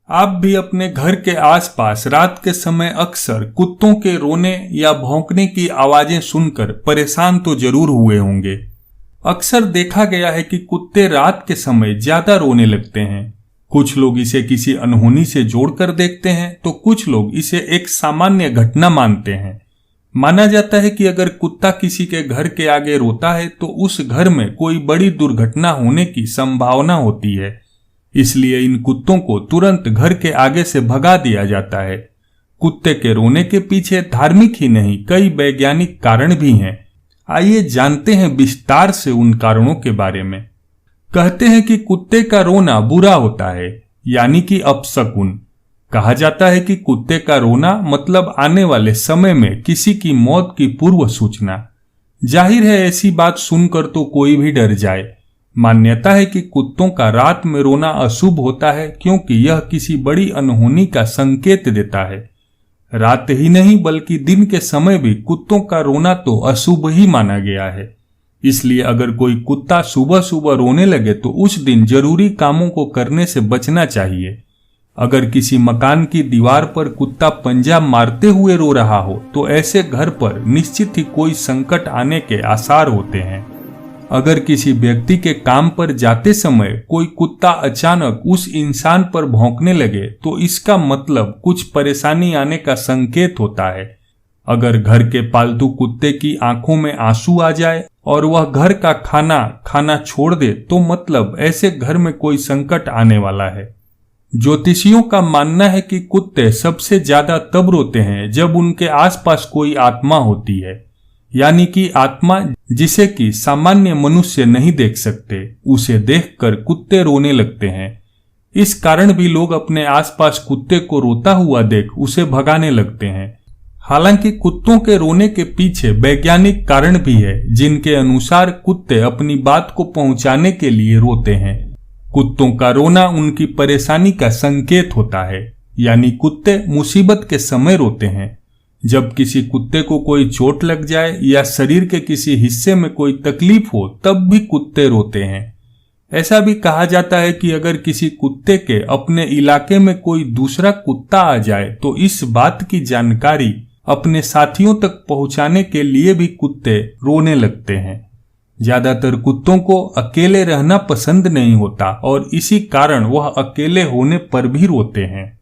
आप भी अपने घर के आसपास रात के समय अक्सर कुत्तों के रोने या भौंकने की आवाजें सुनकर परेशान तो जरूर हुए होंगे। अक्सर देखा गया है कि कुत्ते रात के समय ज्यादा रोने लगते हैं। कुछ लोग इसे किसी अनहोनी से जोड़कर देखते हैं तो कुछ लोग इसे एक सामान्य घटना मानते हैं। माना जाता है कि अगर कुत्ता किसी के घर के आगे रोता है तो उस घर में कोई बड़ी दुर्घटना होने की संभावना होती है, इसलिए इन कुत्तों को तुरंत घर के आगे से भगा दिया जाता है। कुत्ते के रोने के पीछे धार्मिक ही नहीं कई वैज्ञानिक कारण भी हैं। आइए जानते हैं विस्तार से उन कारणों के बारे में। कहते हैं कि कुत्ते का रोना बुरा होता है, यानी कि अपशकुन। कहा जाता है कि कुत्ते का रोना मतलब आने वाले समय में किसी की मौत की पूर्व सूचना। जाहिर है ऐसी बात सुनकर तो कोई भी डर जाए। मान्यता है कि कुत्तों का रात में रोना अशुभ होता है क्योंकि यह किसी बड़ी अनहोनी का संकेत देता है। रात ही नहीं बल्कि दिन के समय भी कुत्तों का रोना तो अशुभ ही माना गया है। इसलिए अगर कोई कुत्ता सुबह सुबह रोने लगे तो उस दिन जरूरी कामों को करने से बचना चाहिए। अगर किसी मकान की दीवार पर कुत्ता पंजा मारते हुए रो रहा हो तो ऐसे घर पर निश्चित ही कोई संकट आने के आसार होते हैं। अगर किसी व्यक्ति के काम पर जाते समय कोई कुत्ता अचानक उस इंसान पर भौंकने लगे तो इसका मतलब कुछ परेशानी आने का संकेत होता है। अगर घर के पालतू कुत्ते की आंखों में आंसू आ जाए और वह घर का खाना खाना छोड़ दे तो मतलब ऐसे घर में कोई संकट आने वाला है। ज्योतिषियों का मानना है कि कुत्ते सबसे ज्यादा तब रोते हैं जब उनके आसपास कोई आत्मा होती है, यानी कि आत्मा जिसे कि सामान्य मनुष्य नहीं देख सकते, उसे देखकर कुत्ते रोने लगते हैं। इस कारण भी लोग अपने आसपास कुत्ते को रोता हुआ देख उसे भगाने लगते हैं। हालांकि कुत्तों के रोने के पीछे वैज्ञानिक कारण भी है, जिनके अनुसार कुत्ते अपनी बात को पहुंचाने के लिए रोते हैं। कुत्तों का रोना उनकी परेशानी का संकेत होता है, यानी कुत्ते मुसीबत के समय रोते हैं। जब किसी कुत्ते को कोई चोट लग जाए या शरीर के किसी हिस्से में कोई तकलीफ हो तब भी कुत्ते रोते हैं। ऐसा भी कहा जाता है कि अगर किसी कुत्ते के अपने इलाके में कोई दूसरा कुत्ता आ जाए तो इस बात की जानकारी अपने साथियों तक पहुंचाने के लिए भी कुत्ते रोने लगते हैं। ज्यादातर कुत्तों को अकेले रहना पसंद नहीं होता और इसी कारण वह अकेले होने पर भी रोते हैं।